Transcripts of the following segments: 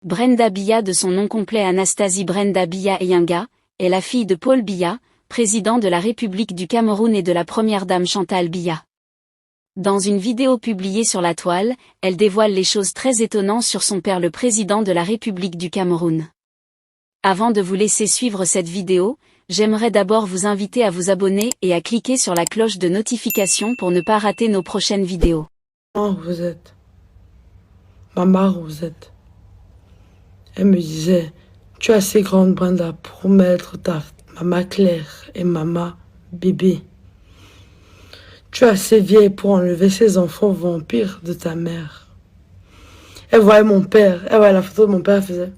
Brenda Biya, de son nom complet Anastasie Brenda Biya Eyinga, est la fille de Paul Biya, président de la République du Cameroun, et de la première dame Chantal Biya. Dans une vidéo publiée sur la toile, elle dévoile les choses très étonnantes sur son père, le président de la République du Cameroun. Avant de vous laisser suivre cette vidéo, j'aimerais d'abord vous inviter à vous abonner et à cliquer sur la cloche de notification pour ne pas rater nos prochaines vidéos. Maman, vous êtes. Maman, vous êtes. Elle me disait, tu es assez grande, Brenda, pour mettre ta maman Claire et maman bébé. Tu es assez vieille pour enlever ces enfants vampires de ta mère. Elle voyait mon père, elle voyait la photo de mon père, elle faisait.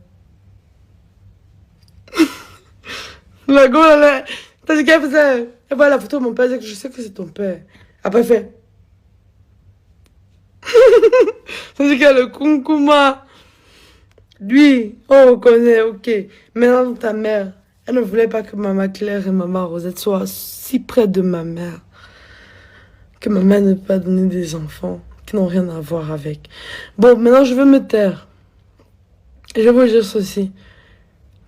La go, là, t'as dit qu'elle faisait. Elle voyait la photo de mon père, elle disait que je sais que c'est ton père. Après, elle fait. T'as dit qu'elle a le kunkuma. Lui, on reconnaît, ok. Maintenant, ta mère, elle ne voulait pas que maman Claire et maman Rosette soient si près de ma mère. Que ma mère ne peut pas donner des enfants qui n'ont rien à voir avec. Bon, maintenant, je veux me taire. Et je veux dire ceci.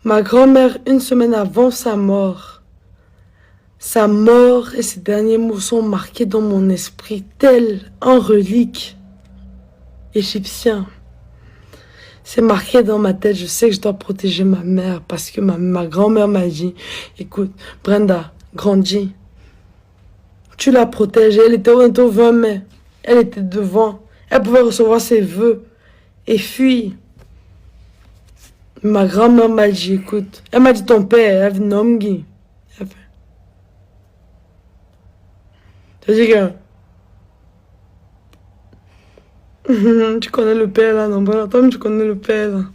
Ma grand-mère, une semaine avant sa mort et ses derniers mots sont marqués dans mon esprit, tel un relique égyptien. C'est marqué dans ma tête, je sais que je dois protéger ma mère parce que ma grand-mère m'a dit, écoute, Brenda, grandis, tu la protèges. Elle était au 20 mai, elle était devant, elle pouvait recevoir ses vœux et fuir. Ma grand-mère m'a dit, écoute, elle m'a dit ton père, elle a dit Nomgi. C'est-à-dire que tu connais le père là, non, Brenda, toi tu connais le père là.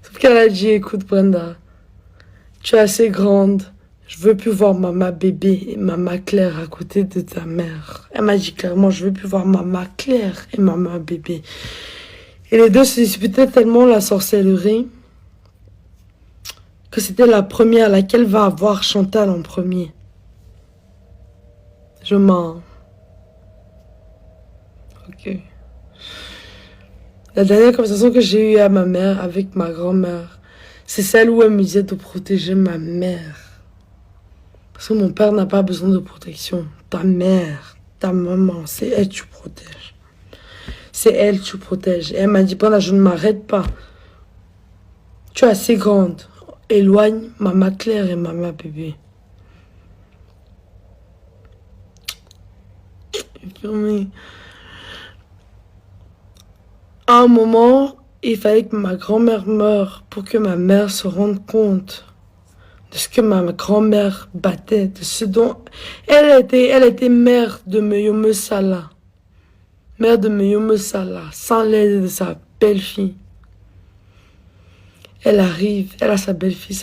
Sauf qu'elle a dit, écoute Brenda, tu es assez grande, je veux plus voir maman bébé et maman Claire à côté de ta mère. Elle m'a dit clairement, je veux plus voir maman Claire et maman bébé. Et les deux se disputaient tellement la sorcellerie que c'était la première, laquelle va avoir Chantal en premier. Je mens. Ok. La dernière conversation que j'ai eue à ma mère avec ma grand-mère, c'est celle où elle me disait de protéger ma mère. Parce que mon père n'a pas besoin de protection. Ta mère, ta maman, c'est elle que tu protèges. C'est elle que tu protèges. Et elle m'a dit, pendant je ne m'arrête pas. Tu es assez grande. Éloigne maman Claire et maman bébé. À un moment, il fallait que ma grand-mère meure pour que ma mère se rende compte de ce que ma grand-mère battait, de ce dont elle était mère de Meyome Sala. Mère de Meyome Sala, sans l'aide de sa belle-fille. Elle arrive, elle a sa belle-fille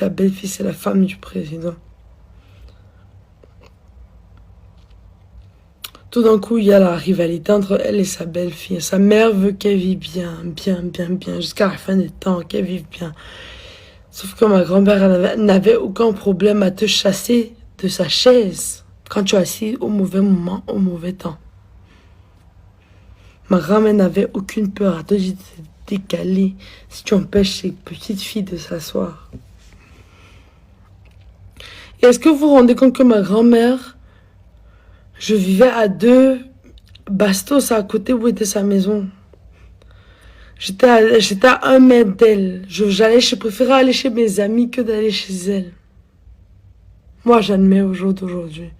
c'est la femme du président. Tout d'un coup, il y a la rivalité entre elle et sa belle-fille. Sa mère veut qu'elle vive bien, jusqu'à la fin des temps, qu'elle vive bien. Sauf que ma grand-mère n'avait aucun problème à te chasser de sa chaise quand tu es assis au mauvais moment, au mauvais temps. Ma grand-mère n'avait aucune peur à te décaler si tu empêches ces petites filles de s'asseoir. Et est-ce que vous vous rendez compte que ma grand-mère, je vivais à 2 bastos à côté où était sa maison. J'étais à 1 mètre d'elle. Je préférais aller chez mes amis que d'aller chez elle. Moi, j'admets au jour d'aujourd'hui.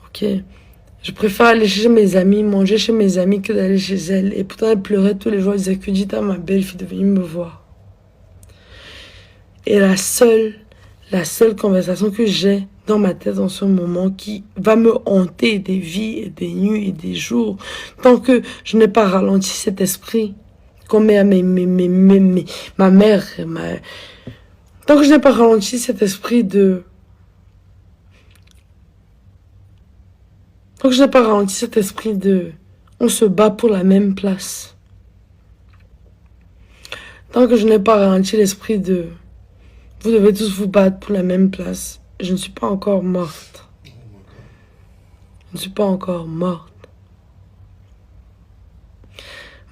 Ok. Je préfère aller chez mes amis, manger chez mes amis que d'aller chez elle. Et pourtant, elle pleurait tous les jours. Elle disait que dites à ma belle-fille de venir me voir. Et la seule conversation que j'ai dans ma tête en ce moment qui va me hanter des vies et des nuits et des jours tant que je n'ai pas ralenti cet esprit qu'on met à ma mère tant que je n'ai pas ralenti cet esprit de on se bat pour la même place, tant que je n'ai pas ralenti l'esprit de vous devez tous vous battre pour la même place, je ne suis pas encore morte. Je ne suis pas encore morte.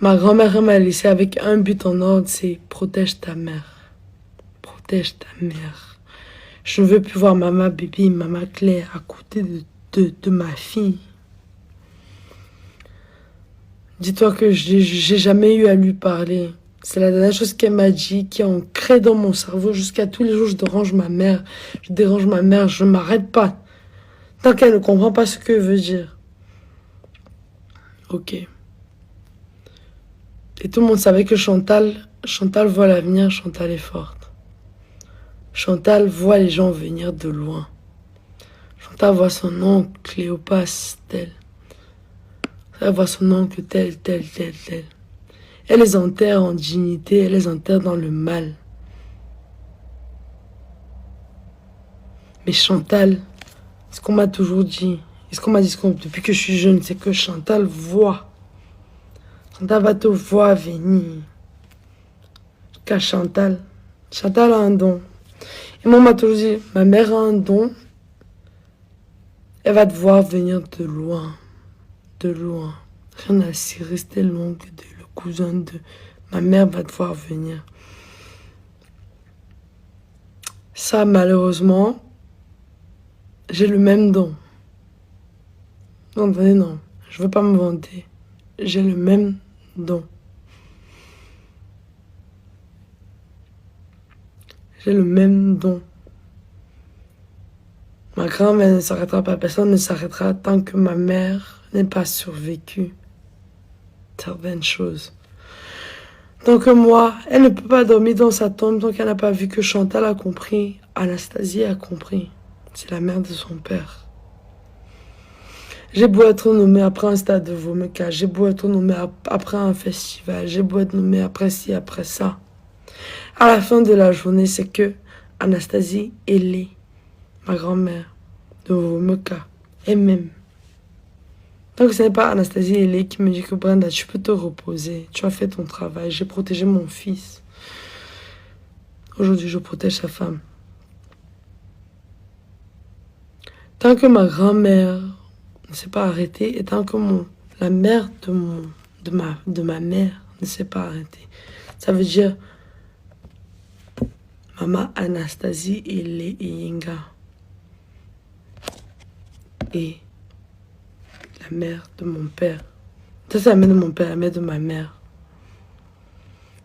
Ma grand-mère m'a laissé avec un but en ordre, c'est protège ta mère. Protège ta mère. Je ne veux plus voir maman bébé, maman Claire à côté de ma fille. Dis-toi que j'ai jamais eu à lui parler. C'est la dernière chose qu'elle m'a dit, qui est ancrée dans mon cerveau. Jusqu'à tous les jours, je dérange ma mère. Je dérange ma mère, je ne m'arrête pas. Tant qu'elle ne comprend pas ce que veut dire. Ok. Et tout le monde savait que Chantal voit l'avenir, Chantal est forte. Chantal voit les gens venir de loin. Chantal voit son oncle, Cléopas, tel. Elle voit son oncle, tel. Elle les enterre en dignité, elle les enterre dans le mal. Mais Chantal, ce qu'on m'a toujours dit, et ce qu'on m'a dit depuis que je suis jeune, c'est que Chantal voit. Chantal va te voir venir. Car Chantal a un don. Et moi, on m'a toujours dit, ma mère a un don. Elle va te voir venir de loin. De loin. Rien à cirer, c'était l'oncle, le cousin de... Ma mère va te voir venir. Ça, malheureusement, j'ai le même don. Non, attendez, non. Je veux pas me vanter. J'ai le même don. J'ai le même don. Ma grand-mère ne s'arrêtera pas. Personne ne s'arrêtera tant que ma mère n'ait pas survécu certaines choses. Donc moi, elle ne peut pas dormir dans sa tombe tant qu'elle n'a pas vu que Chantal a compris, Anastasie a compris. C'est la mère de son père. J'ai beau être nommé après un stade de Vomeka, j'ai beau être nommé après un festival, j'ai beau être nommé après ci, après ça. À la fin de la journée, c'est que Anastasie est ma grand-mère de Vomeka, et même. Donc ce n'est pas Anastasie Elé qui me dit que Brenda, tu peux te reposer, tu as fait ton travail, j'ai protégé mon fils. Aujourd'hui, je protège sa femme. Tant que ma grand-mère ne s'est pas arrêtée, et tant que la mère de ma mère ne s'est pas arrêtée, ça veut dire Maman Anastasie Elé Yinga et la mère de mon père. Ça, c'est la mère de mon père, la mère de ma mère.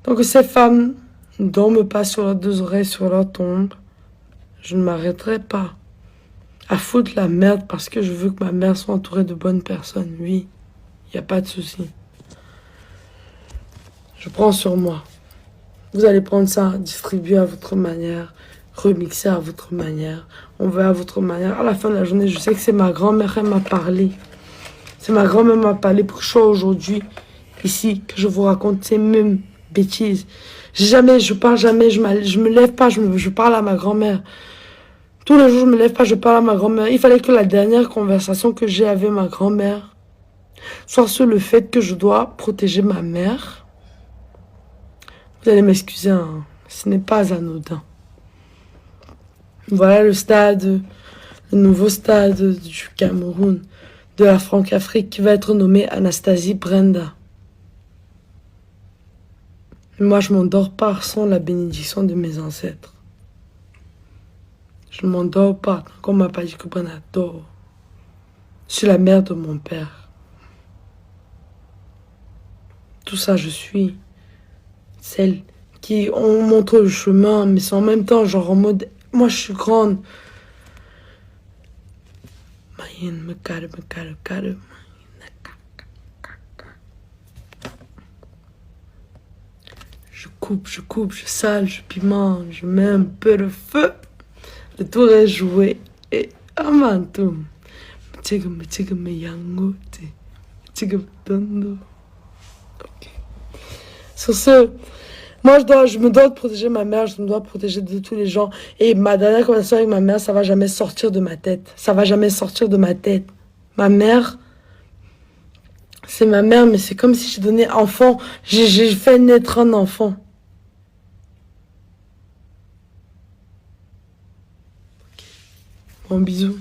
Donc, ces femmes ne dorment pas sur leurs deux oreilles, sur leur tombe. Je ne m'arrêterai pas à foutre la merde parce que je veux que ma mère soit entourée de bonnes personnes. Oui, il n'y a pas de souci. Je prends sur moi. Vous allez prendre ça, distribuer à votre manière, remixer à votre manière, on va à votre manière. À la fin de la journée, je sais que c'est ma grand-mère, elle m'a parlé. C'est ma grand-mère m'a parlé pour que je sois aujourd'hui ici, que je vous raconte ces mêmes bêtises. Je parle jamais, je me lève pas, je parle à ma grand-mère. Tous les jours, je me lève pas, je parle à ma grand-mère. Il fallait que la dernière conversation que j'ai avec ma grand-mère soit sur le fait que je dois protéger ma mère. Vous allez m'excuser, hein, ce n'est pas anodin. Voilà le nouveau stade du Cameroun, de la Franc-Afrique, qui va être nommé Anastasie Brenda. Moi, je m'endors pas sans la bénédiction de mes ancêtres. Je ne m'endors pas, comme m'a pas dit que Brenda dort. Je suis la mère de mon père. Tout ça, je suis celle qui on montre le chemin, mais c'est en même temps, genre en mode, moi je suis grande. Me calme. Je coupe, je sale, je pimente, je mets un peu de feu. Le tour est joué. Et amantum. Me yango. Ok. Sur ce, moi je me dois de protéger ma mère, je me dois de protéger de tous les gens. Et ma dernière conversation avec ma mère, ça va jamais sortir de ma tête. Ça va jamais sortir de ma tête. Ma mère, c'est ma mère, mais c'est comme si j'ai donné enfant. J'ai fait naître un enfant. Bon, bisous.